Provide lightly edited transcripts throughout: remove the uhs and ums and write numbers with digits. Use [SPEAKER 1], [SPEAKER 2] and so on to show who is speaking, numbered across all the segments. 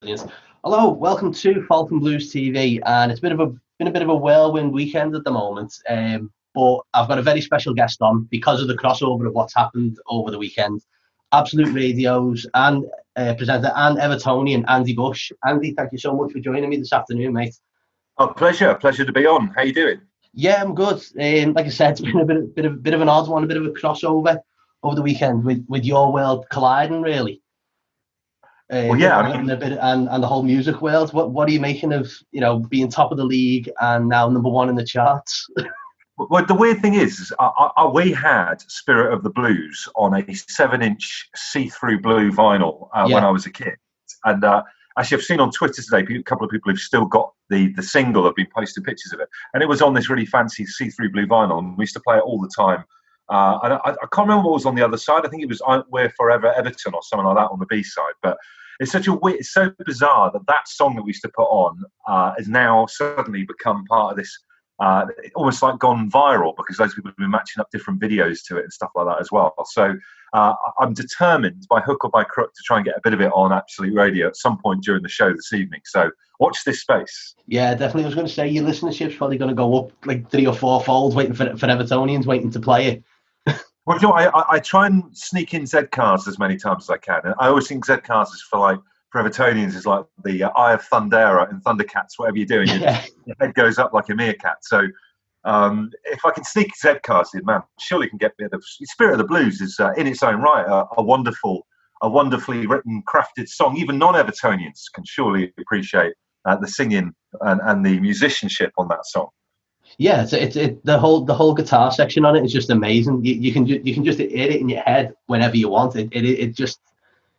[SPEAKER 1] Brilliant. Hello, welcome to Falcon Blues TV, and it's been a bit of a whirlwind weekend at the moment. But I've got a very special guest on because of the crossover of what's happened over the weekend. Absolute Radio's and presenter and Evertonian Andy Bush. Andy, thank you so much for joining me this afternoon, mate.
[SPEAKER 2] Oh, pleasure to be on. How you doing?
[SPEAKER 1] Yeah, I'm good. Like I said, it's been a bit of an odd one, a bit of a crossover over the weekend with your world colliding, really.
[SPEAKER 2] Well, yeah, I mean,
[SPEAKER 1] And the whole music world. What are you making of being top of the league and now number one in the charts?
[SPEAKER 2] well, the weird thing is we had Spirit of the Blues on a 7-inch see-through blue vinyl when I was a kid, and actually, I've seen on Twitter today a couple of people who've still got the single have been posting pictures of it, and it was on this really fancy see-through blue vinyl, and we used to play it all the time. And I can't remember what was on the other side. I think it was "We're Forever Everton" or something like that on the B side. But it's it's so bizarre that song that we used to put on has now suddenly become part of this, almost like gone viral because those people have been matching up different videos to it and stuff like that as well. So I'm determined by hook or by crook to try and get a bit of it on Absolute Radio at some point during the show this evening. So watch this space.
[SPEAKER 1] Yeah, definitely. I was going to say your listenership's probably going to go up like 3 or 4 folds waiting for Evertonians waiting to play it.
[SPEAKER 2] Well, you know, I try and sneak in Z cars as many times as I can, and I always think Z cars is for Evertonians is like the Eye of Thundera in Thundercats. Whatever you're doing, your head goes up like a meerkat. So if I can sneak Z cars in, man, surely you can get a bit of Spirit of the Blues is in its own right a wonderfully written, crafted song. Even non-Evertonians can surely appreciate the singing and the musicianship on that song.
[SPEAKER 1] Yeah, it's the whole guitar section on it is just amazing. You can just hear it in your head whenever you want. It's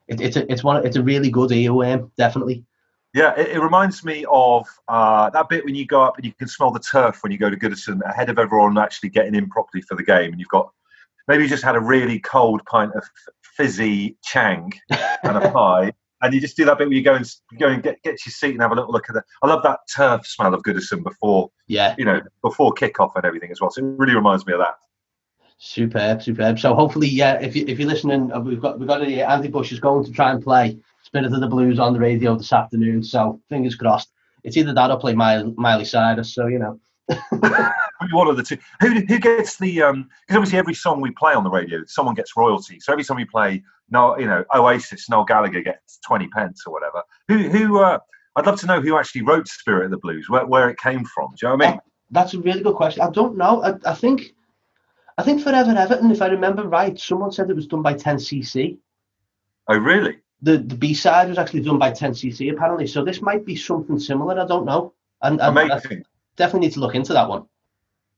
[SPEAKER 1] a really good earworm, definitely.
[SPEAKER 2] Yeah, it reminds me of that bit when you go up and you can smell the turf when you go to Goodison ahead of everyone actually getting in properly for the game, and maybe you just had a really cold pint of fizzy Chang and a pie. And you just do that bit where you go and get your seat and have a little look at it. I love that turf smell of Goodison before kickoff and everything as well. So it really reminds me of that.
[SPEAKER 1] Superb. So hopefully, yeah, if you're listening, we've got Andy Bush is going to try and play Spirit of the Blues on the radio this afternoon. So fingers crossed. It's either that or play Miley Cyrus. So
[SPEAKER 2] one of the two. Who gets the? Because obviously every song we play on the radio, someone gets royalty. So every time we play, Oasis, Noel Gallagher gets 20 pence or whatever. Who? I'd love to know who actually wrote Spirit of the Blues, where it came from. Do you know what I mean?
[SPEAKER 1] That's a really good question. I don't know. I think Forever Everton, if I remember right, someone said it was done by 10cc.
[SPEAKER 2] Oh, really?
[SPEAKER 1] The B-side was actually done by 10cc apparently. So this might be something similar. I don't know. And
[SPEAKER 2] amazing.
[SPEAKER 1] Definitely need to look into that one.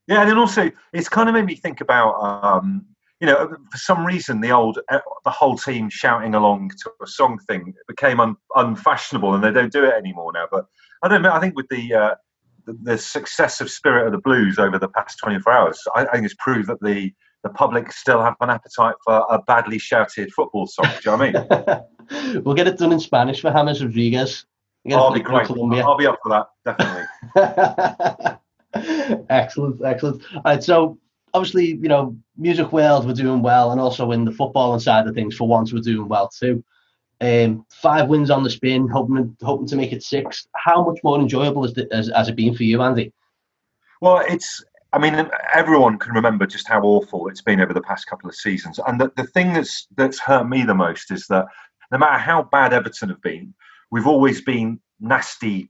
[SPEAKER 2] Yeah, and then also it's kind of made me think about for some reason the whole team shouting along to a song thing became unfashionable, and they don't do it anymore now. But I don't know. I think with the success of Spirit of the Blues over the past 24 hours, I think it's proved that the public still have an appetite for a badly shouted football song. Do you know what
[SPEAKER 1] I mean? We'll get it done in Spanish for James Rodriguez.
[SPEAKER 2] I'll be great. I'll be up for that,
[SPEAKER 1] definitely. Excellent. All right, so obviously, music world, we're doing well, and also in the footballing side of things, for once, we're doing well too. 5 wins on the spin, hoping to make it 6. How much more enjoyable has it been for you, Andy?
[SPEAKER 2] Well, everyone can remember just how awful it's been over the past couple of seasons, and the thing that's hurt me the most is that no matter how bad Everton have been, we've always been nasty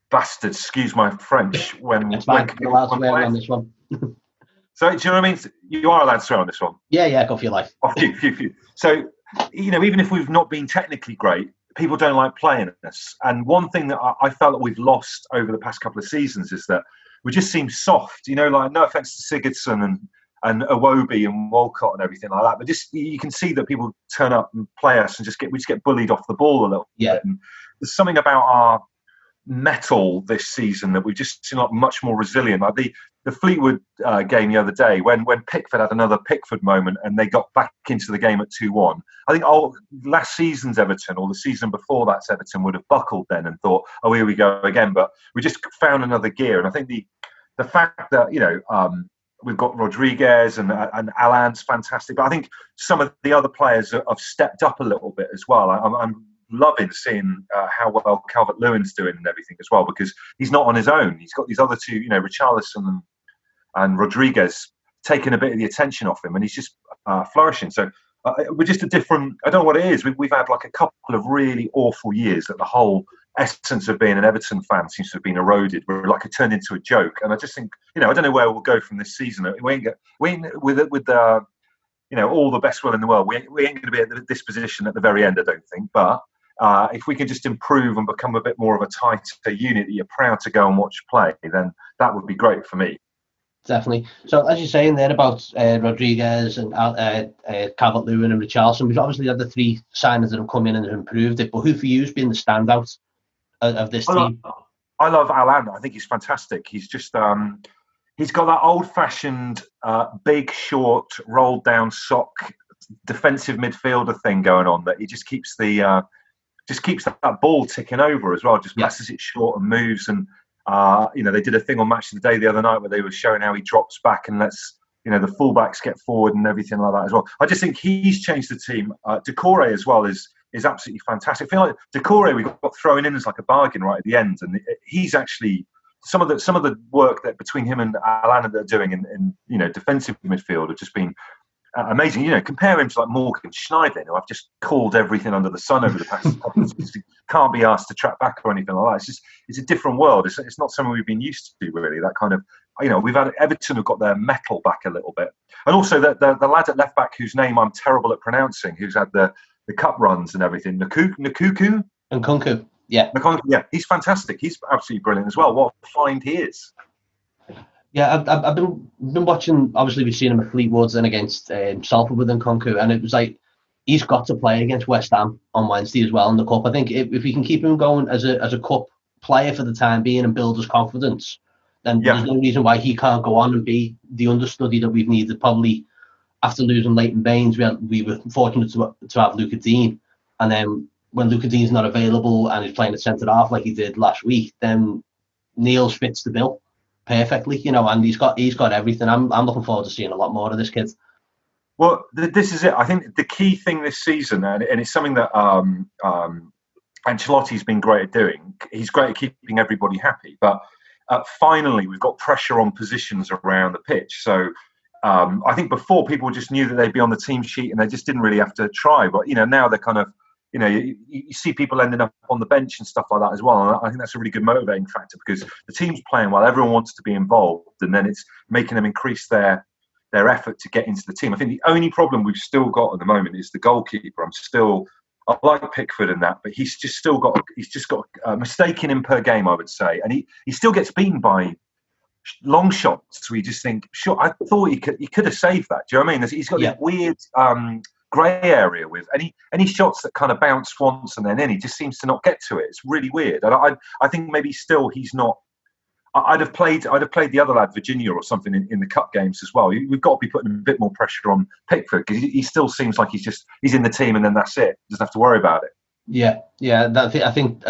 [SPEAKER 2] bastards. Excuse my French. When
[SPEAKER 1] you're allowed to swear on this one.
[SPEAKER 2] So do you know what I mean? You are allowed to swear on this one.
[SPEAKER 1] Yeah, go for your life.
[SPEAKER 2] Oh, phew. So even if we've not been technically great, people don't like playing us. And one thing that I felt that we've lost over the past couple of seasons is that we just seem soft. No offense to Sigurdsson and Iwobi and Walcott and everything like that, but just you can see that people turn up and play us and we just get bullied off the ball a little bit. And there's something about our metal this season that we've just seen much more resilient. Like the Fleetwood game the other day, when Pickford had another Pickford moment and they got back into the game at 2-1. I think last season's Everton or the season before that's Everton would have buckled then and thought, oh, here we go again. But we just found another gear, and I think the fact that we've got Rodriguez and Alan's fantastic, but I think some of the other players have stepped up a little bit as well. I'm loving seeing how well Calvert-Lewin's doing and everything as well, because he's not on his own. He's got these other two, Richarlison and Rodriguez, taking a bit of the attention off him, and he's just flourishing. So we're just a different. I don't know what it is. We've had like a couple of really awful years that the whole essence of being an Everton fan seems to have been eroded. We're like it turned into a joke, and I just think, I don't know where we'll go from this season. We ain't with all the best will in the world. We ain't going to be at this position at the very end, I don't think. But if we can just improve and become a bit more of a tighter unit that you're proud to go and watch play, then that would be great for me.
[SPEAKER 1] Definitely. So as you're saying there about Rodriguez and Calvert-Lewin and Richarlison, we've obviously had the three signings that have come in and have improved it. But who for you has been the standout of this team?
[SPEAKER 2] I love Alan. I think he's fantastic. He's just he's got that old-fashioned, big, short, rolled-down sock defensive midfielder thing going on. That he just keeps that ball ticking over as well. Just passes it short and moves. And they did a thing on Match of the Day the other night where they were showing how he drops back and lets the fullbacks get forward and everything like that as well. I just think he's changed the team. Decore as well is absolutely fantastic. I feel like Decore we got thrown in as like a bargain right at the end, and he's actually some of the work that between him and Alana they're doing in defensive midfield have just been amazing. Compare him to like Morgan Schneider, who I've just called everything under the sun over the past couple of years. Can't be asked to track back or anything like that. It's a different world. It's not something we've been used to really. That kind of we've had Everton have got their metal back a little bit, and also the lad at left back whose name I'm terrible at pronouncing, who's had the cup runs and everything. Nkunku.
[SPEAKER 1] Yeah.
[SPEAKER 2] Yeah, he's fantastic. He's absolutely brilliant as well. What a find he is.
[SPEAKER 1] Yeah, I've been watching. Obviously, we've seen him at Fleetwood and against Salford with Nkunku, and it was like he's got to play against West Ham on Wednesday as well in the cup. I think if we can keep him going as a cup player for the time being and build his confidence, then there's no reason why he can't go on and be the understudy that we've needed. Probably after losing Leighton Baines, we were fortunate to have Luca Dean, and then when Luca Dean's not available and he's playing at centre half like he did last week, then Niels fits the bill perfectly, and he's got everything. I'm looking forward to seeing a lot more of this kid.
[SPEAKER 2] Well, this is it. I think the key thing this season, and it's something that Ancelotti's been great at doing. He's great at keeping everybody happy, but finally we've got pressure on positions around the pitch. So I think before people just knew that they'd be on the team sheet and they just didn't really have to try. But now they're kind of you see people ending up on the bench and stuff like that as well. And I think that's a really good motivating factor because the team's playing well, everyone wants to be involved, and then it's making them increase their effort to get into the team. I think the only problem we've still got at the moment is the goalkeeper. I like Pickford in that, but he's just got a mistake in him per game, I would say, and he still gets beaten by long shots. We just think, sure, I thought he could have saved that. Do you know what I mean? He's got this weird grey area with any shots that kind of bounce once and then in. He just seems to not get to it. It's really weird. And I think maybe still he's not. I'd have played the other lad, Virginia, or something in the cup games as well. We've got to be putting a bit more pressure on Pickford because he still seems like he's in the team and then that's it. Doesn't have to worry about it.
[SPEAKER 1] Yeah. I think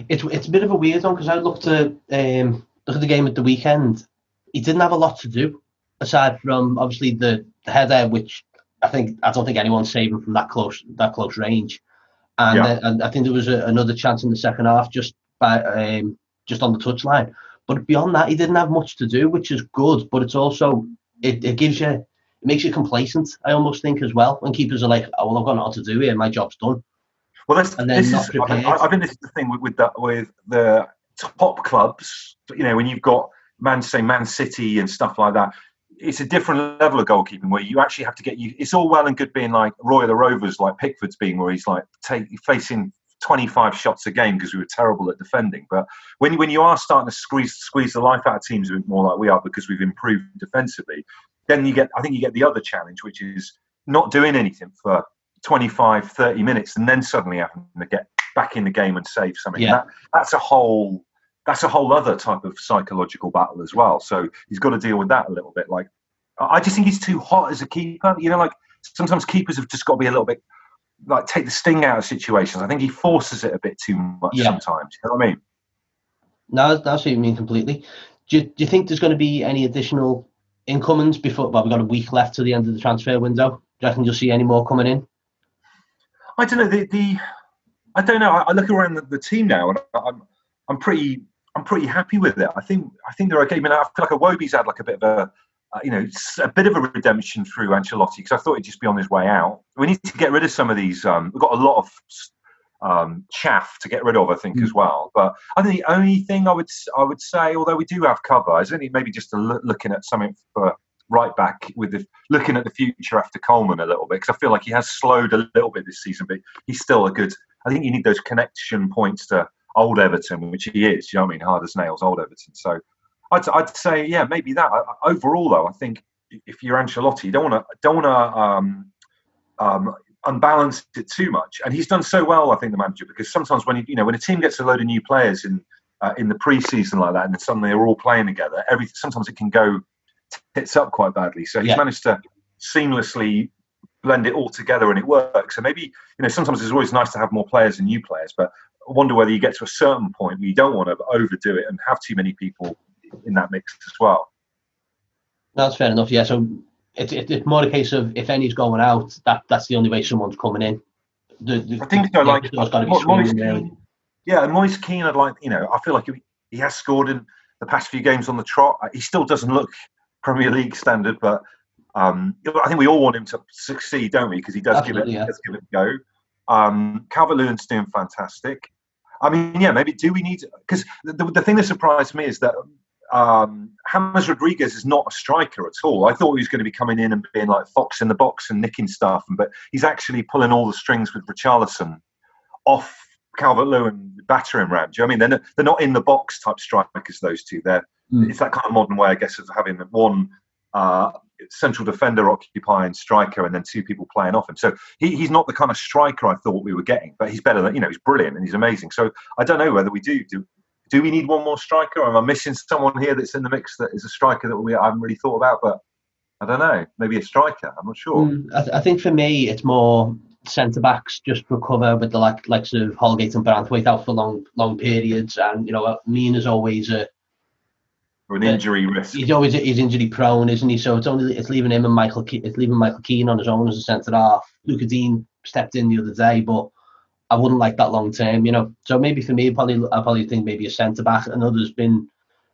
[SPEAKER 1] it's a bit of a weird one because I look at the game at the weekend. He didn't have a lot to do aside from obviously the header, which I don't think anyone's saving from that close range. And I think there was another chance in the second half just on the touchline. But beyond that, he didn't have much to do, which is good. But it's also it makes you complacent. I almost think as well. And keepers are like, oh well, I've got nothing to do here. My job's done.
[SPEAKER 2] Well, I think this is the thing with the top clubs. When you've got Man City and stuff like that, it's a different level of goalkeeping where you actually have to get you. It's all well and good being like Roy of the Rovers, like Pickford's being, where he's like facing 25 shots a game because we were terrible at defending. But when you are starting to squeeze the life out of teams a bit more like we are because we've improved defensively, then you get the other challenge, which is not doing anything for 25, 30 minutes and then suddenly having to get back in the game and save something.
[SPEAKER 1] Yeah.
[SPEAKER 2] That's a whole other type of psychological battle as well. So he's got to deal with that a little bit. Like, I just think he's too hot as a keeper. Like sometimes keepers have just got to be a little bit, like, take the sting out of situations. I think he forces it a bit too much sometimes. You know what I mean?
[SPEAKER 1] No, that's what you mean completely. Do you think there's going to be any additional incomings before? Well, we've got a week left to the end of the transfer window. Do you reckon you'll see any more coming in?
[SPEAKER 2] I don't know. I don't know. I look around the team now, and I'm pretty happy with it. I think they're okay. I mean, I feel like Iwobi's had like a bit of a bit of a redemption through Ancelotti, because I thought he'd just be on his way out. We need to get rid of some of these. We've got a lot of chaff to get rid of, I think, as well. But I think the only thing I would say, although we do have cover, is only maybe just looking at something for right back, with looking at the future after Coleman a little bit, because I feel like he has slowed a little bit this season, but he's still a good. I think you need those connection points to old Everton, which he is. You know what I mean? Hard as nails, old Everton. So I'd say, yeah, maybe that. Overall, though, I think if you're Ancelotti, you don't want to unbalance it too much. And he's done so well, I think, the manager, because sometimes when when a team gets a load of new players in the pre-season like that, and then suddenly they're all playing together, sometimes it can go tits up quite badly. So he's managed to seamlessly blend it all together, and it works. So maybe sometimes it's always nice to have more players and new players, but I wonder whether you get to a certain point where you don't want to overdo it and have too many people in that mix as well.
[SPEAKER 1] That's fair enough. Yeah. So it's more a case of if any's going out, that's the only way someone's coming in.
[SPEAKER 2] I think so. Like Moise Keane. Yeah, and Moise Keane, I feel like he has scored in the past few games on the trot. He still doesn't look Premier League standard, but I think we all want him to succeed, don't we? Because he does give it a go. Calvert-Lewin's doing fantastic. I mean, yeah, maybe do we need? Because the thing that surprised me is that James Rodriguez is not a striker at all. I thought he was going to be coming in and being like fox in the box and nicking stuff, but he's actually pulling all the strings with Richarlison off Calvert-Lewin, battering ram. Do you know what I mean? They're not in the box type strikers, those two. It's that kind of modern way, I guess, of having one central defender occupying striker and then two people playing off him. So he's not the kind of striker I thought we were getting, but he's better than, he's brilliant and he's amazing. So I don't know whether we do we need one more striker, or am I missing someone here that's in the mix that is a striker that I haven't really thought about? But I don't know, maybe a striker, I'm not sure.
[SPEAKER 1] I think for me it's more centre backs, just recover with the likes of Holgate and Branthwaite out for long periods, and Mina's always
[SPEAKER 2] or an injury risk.
[SPEAKER 1] He's injury prone, isn't he? So it's leaving him and Michael Keane on his own as a centre half. Luca Dean stepped in the other day, but I wouldn't like that long term, So maybe for me, I probably think maybe a centre back. I know there's been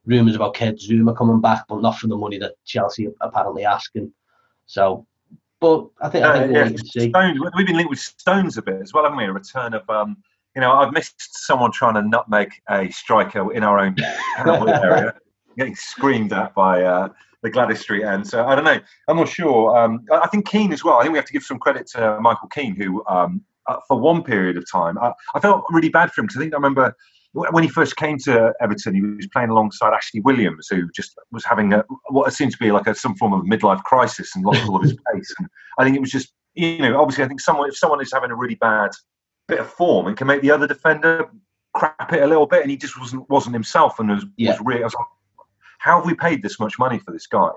[SPEAKER 1] rumours about Kurt Zouma coming back, but not for the money that Chelsea are apparently asking. So, but I think we'll wait and see.
[SPEAKER 2] Stones, we've been linked with Stones a bit as well, haven't we? A return of I've missed someone trying to nutmeg a striker in our own area. Getting screamed at by the Gladys Street end. So I don't know. I'm not sure. I think Keane as well. I think we have to give some credit to Michael Keane, who for one period of time, I felt really bad for him, because I think I remember when he first came to Everton, he was playing alongside Ashley Williams, who just was having what seemed to be like some form of midlife crisis and lost all of his pace. And I think it was just, obviously I think if someone is having a really bad bit of form, it can make the other defender crap it a little bit, and he just wasn't himself, and was really. I was like, how have we paid this much money for this guy?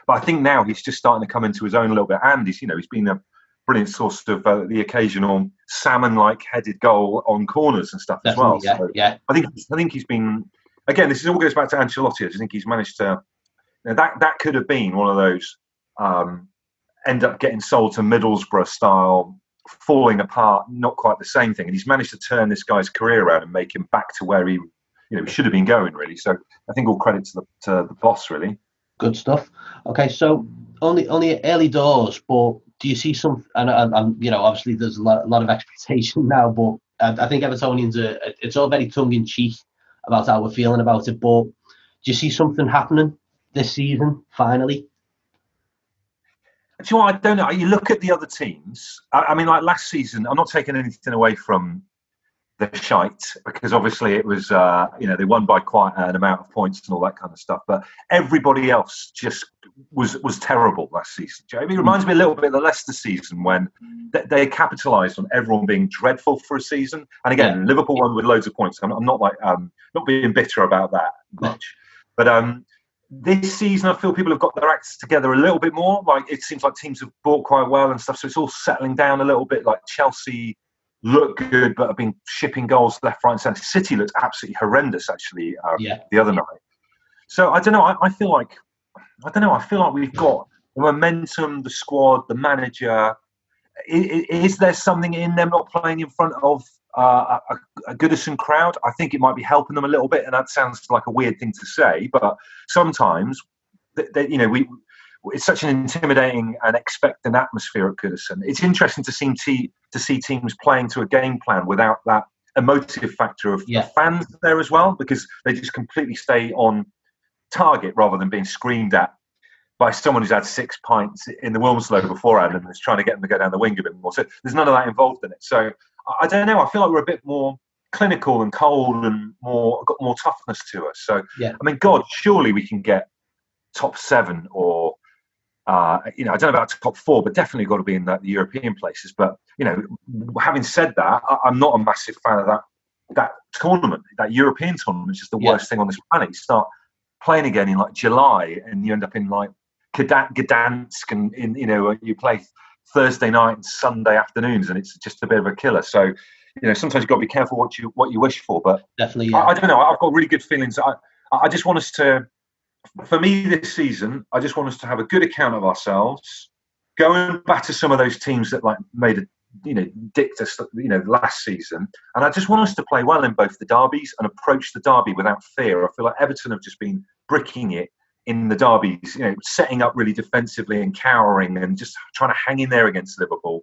[SPEAKER 2] But I think now he's just starting to come into his own a little bit, and he's been a brilliant source of the occasional salmon-like headed goal on corners and stuff. Definitely, as well.
[SPEAKER 1] Yeah.
[SPEAKER 2] I think he's been, again, this all goes back to Ancelotti. I think he's managed to, that could have been one of those end up getting sold to Middlesbrough style, falling apart, not quite the same thing. And he's managed to turn this guy's career around and make him back to where he should have been going, really. So I think all credit to the boss, really.
[SPEAKER 1] Good stuff. Okay, so only early doors, but do you see some? And obviously there's a lot of expectation now, but I think Evertonians it's all very tongue in cheek about how we're feeling about it. But do you see something happening this season finally?
[SPEAKER 2] Do you know what? I don't know. You look at the other teams. I mean, like last season, I'm not taking anything away from the shite, because obviously it was, they won by quite an amount of points and all that kind of stuff. But everybody else just was terrible last season. It reminds me a little bit of the Leicester season, when they capitalised on everyone being dreadful for a season. And again, Liverpool won with loads of points. I'm not like not being bitter about that much, but this season I feel people have got their acts together a little bit more. Like it seems like teams have bought quite well and stuff, so it's all settling down a little bit. Like Chelsea look good, but have been shipping goals left, right, and centre. City looked absolutely horrendous, actually, the other night. So I don't know. I feel like we've got the momentum, the squad, the manager. Is there something in them not playing in front of a Goodison crowd. I think it might be helping them a little bit, and that sounds like a weird thing to say, but sometimes, it's such an intimidating and expectant atmosphere at Goodison. It's interesting to see teams playing to a game plan without that emotive factor of fans there as well, because they just completely stay on target rather than being screamed at by someone who's had 6 pints in the Wilmslow beforehand and is trying to get them to go down the wing a bit more. So there's none of that involved in it. So I don't know. I feel like we're a bit more clinical and cold and got more toughness to us. So, I mean, God, surely we can get top 7 or, I don't know about top 4, but definitely got to be in the European places. But, having said that, I'm not a massive fan of that tournament. That European tournament is just the worst thing on this planet. You start playing again in like July and you end up in like Gdansk and you play Thursday night and Sunday afternoons, and it's just a bit of a killer. So, sometimes you've got to be careful what you wish for. But
[SPEAKER 1] definitely,
[SPEAKER 2] I don't know. I've got really good feelings. I just want us to, for me this season, I just want us to have a good account of ourselves, going back to some of those teams that like made a dicked us, last season. And I just want us to play well in both the derbies and approach the derby without fear. I feel like Everton have just been bricking it in the derbies, setting up really defensively and cowering and just trying to hang in there against Liverpool.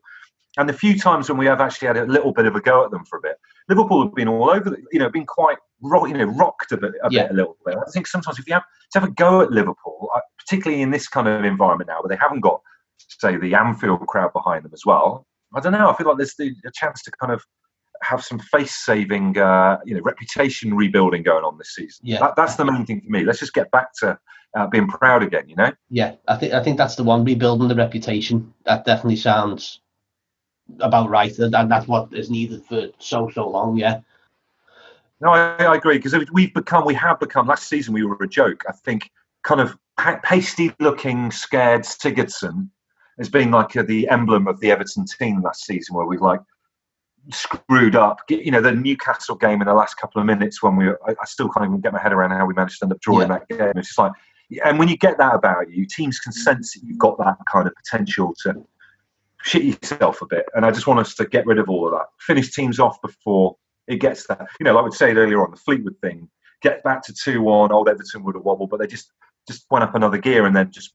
[SPEAKER 2] And the few times when we have actually had a little bit of a go at them for a bit, Liverpool have been all over, been quite, rocked a little bit. I think sometimes if you have a go at Liverpool, particularly in this kind of environment now where they haven't got, say, the Anfield crowd behind them as well, I don't know. I feel like there's a chance to kind of have some face-saving, reputation rebuilding going on this season.
[SPEAKER 1] Yeah,
[SPEAKER 2] that's the main thing for me. Let's just get back to being proud again.
[SPEAKER 1] Yeah, I think that's the one, rebuilding the reputation. That definitely sounds about right, and that's what is needed for so long. Yeah.
[SPEAKER 2] No, I agree, because we have become. Last season we were a joke. I think kind of pasty-looking, scared Sigurdsson has been like the emblem of the Everton team last season, where we've like screwed up. The Newcastle game in the last couple of minutes when I still can't even get my head around how we managed to end up drawing that game. It's just like, and when you get that about you, teams can sense that you've got that kind of potential to shit yourself a bit. And I just want us to get rid of all of that, finish teams off before it gets that. Like we said earlier on, the Fleetwood thing, get back to 2-1. Old Everton would have wobbled, but they just went up another gear and then just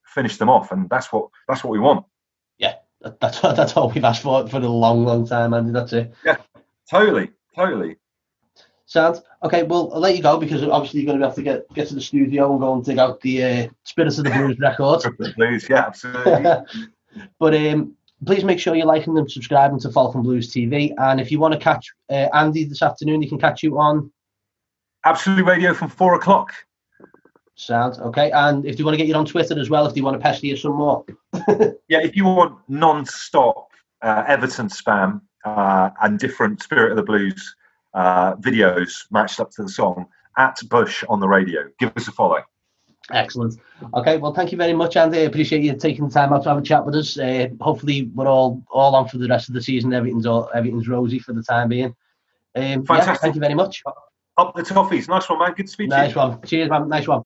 [SPEAKER 2] finish them off, and that's what we want.
[SPEAKER 1] Yeah, that's all we've asked for a long time, Andy. That's it.
[SPEAKER 2] Yeah, totally.
[SPEAKER 1] Sounds okay. Well, I'll let you go, because obviously you're going to have to get to the studio and go and dig out the Spirits of the Blues record.
[SPEAKER 2] The Blues, yeah, absolutely.
[SPEAKER 1] But please make sure you're liking and subscribing to Falcon Blues TV. And if you want to catch Andy this afternoon, he can catch you on
[SPEAKER 2] Absolute Radio from 4:00.
[SPEAKER 1] Sounds okay. And if you want to get you on Twitter as well, if you want to pester you some more.
[SPEAKER 2] Yeah, if you want non-stop Everton spam and different Spirit of the Blues videos matched up to the song, @Bush on the radio. Give us a follow.
[SPEAKER 1] Excellent. Okay, well, thank you very much, Andy. I appreciate you taking the time out to have a chat with us. Hopefully, we're all on for the rest of the season. Everything's rosy for the time being.
[SPEAKER 2] Fantastic.
[SPEAKER 1] Thank you very much.
[SPEAKER 2] Up the toffees. Nice one, man. Good to speak to you.
[SPEAKER 1] Nice one. Cheers, man. Nice one.